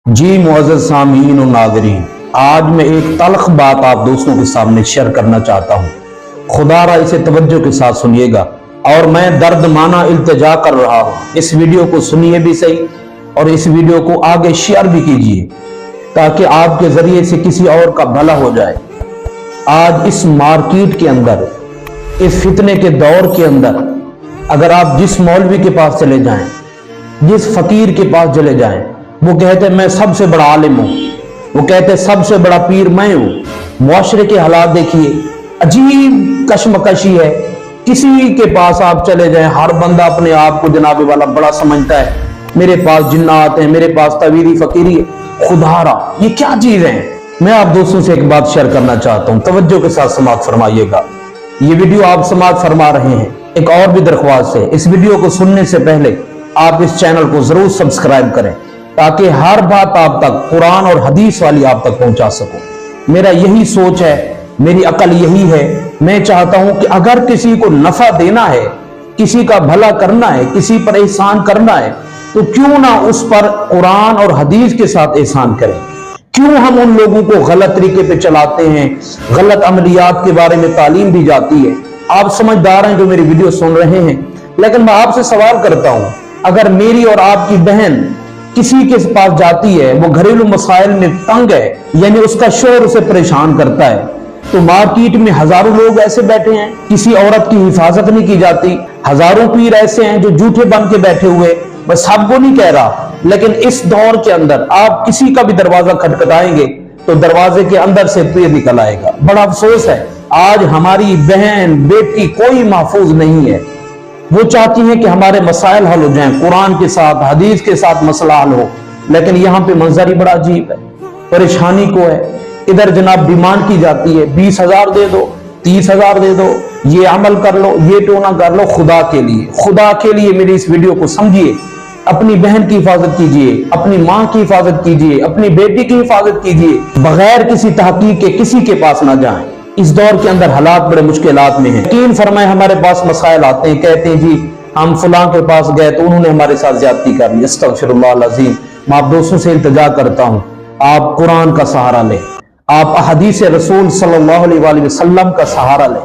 जी मुअज़्ज़ज़ सामीन और नाज़रीन, आज मैं एक तल्ख़ बात आप दोस्तों के सामने शेयर करना चाहता हूँ। खुदारा इसे तवज्जो के साथ सुनिएगा और मैं दर्द माना इल्तिजा कर रहा हूँ। इस वीडियो को सुनिए भी सही और इस वीडियो को आगे शेयर भी कीजिए ताकि आपके जरिए से किसी और का भला हो जाए। आज इस मार्केट के अंदर, इस फितने के दौर के अंदर, अगर आप जिस मौलवी के पास चले जाएं, जिस फकीर के पास चले जाएं, वो कहते मैं सबसे बड़ा आलिम हूं, वो कहते सबसे बड़ा पीर मैं हूं। मुआशरे के हालात देखिए, अजीब कशमकशी है। किसी के पास आप चले जाएं, हर बंदा अपने आप को जनाबे वाला बड़ा समझता है। मेरे पास जिन्नात हैं, मेरे पास तवीरी फकीरी है। खुदारा ये क्या चीज है? मैं आप दोस्तों से एक बात शेयर करना चाहता हूं, तवज्जो के साथ समाअत फरमाइएगा। ये वीडियो आप समाअत फरमा रहे हैं, एक और भी दरख्वास्त है, इस वीडियो को सुनने से पहले आप इस चैनल को जरूर सब्सक्राइब करें ताकि हर बात आप तक कुरान और हदीस वाली आप तक पहुंचा सकूं। मेरा यही सोच है, मेरी अकल यही है। मैं चाहता हूं कि अगर किसी को नफा देना है, किसी का भला करना है, किसी पर एहसान करना है, तो क्यों ना उस पर कुरान और हदीस के साथ एहसान करें। क्यों हम उन लोगों को गलत तरीके पे चलाते हैं, गलत अमलियात के बारे में तालीम दी जाती है। आप समझदार हैं जो मेरी वीडियो सुन रहे हैं, लेकिन मैं आपसे सवाल करता हूं, अगर मेरी और आपकी बहन किसी के पास जाती है, वो घरेलू मसाइल में तंग है, यानी उसका शोहर उसे परेशान करता है, तो मार्केट में हजारों लोग ऐसे बैठे हैं, किसी औरत की हिफाजत नहीं की जाती। हजारों पीर ऐसे हैं जो झूठे बन के बैठे हुए। मैं सबको नहीं कह रहा, लेकिन इस दौर के अंदर आप किसी का भी दरवाजा खटखटाएंगे तो दरवाजे के अंदर से पीर निकल आएगा। बड़ा अफसोस है, आज हमारी बहन बेटी कोई महफूज नहीं है। वो चाहती हैं कि हमारे मसाइल हल हो जाएं, कुरान के साथ हदीस के साथ मसला हल हो, लेकिन यहाँ पे मंजर ही बड़ा अजीब है। परेशानी को है, इधर जनाब डिमांड की जाती है 20,000 दे दो, 30,000 दे दो, ये अमल कर लो, ये टोना कर लो। खुदा के लिए मेरी इस वीडियो को समझिए। अपनी बहन की हिफाजत कीजिए, अपनी माँ की हिफाजत कीजिए, अपनी बेटी की हिफाजत कीजिए। बगैर किसी तहकीक के किसी के पास ना जाएं। इस दौर के अंदर हालात बड़े मुश्किलात में हैं। यकीन फरमाए, हमारे पास मसाइल आते हैं, कहते हैं जी हम फलां के पास गए तो उन्होंने हमारे साथ ज्यादती कर ली। अस्तगफिरुल्लाह अज़ीम। मैं आप दोस्तों से इल्तिजा करता हूँ, आप कुरान का सहारा लें, आप हदीस रसूल सल्लल्लाहु अलैहि वसल्लम का सहारा लें।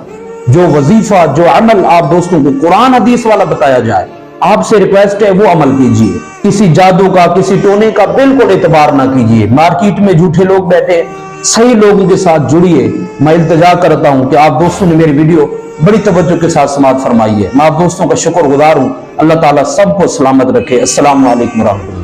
जो वजीफा, जो अमल आप दोस्तों को कुरान हदीस वाला बताया जाए, आपसे रिक्वेस्ट है वो अमल कीजिए। किसी जादू का, किसी टोने का बिल्कुल एतबार ना कीजिए। मार्केट में झूठे लोग बैठे, सही लोगों के साथ जुड़िए। मैं इल्तिजा करता हूं कि आप दोस्तों ने मेरी वीडियो बड़ी तवज्जो के साथ समाअत फरमाई है। मैं आप दोस्तों का शुक्रगुजार हूं। अल्लाह ताला सबको सलामत रखे। अस्सलाम वालेकुम रहमतुल्लाह।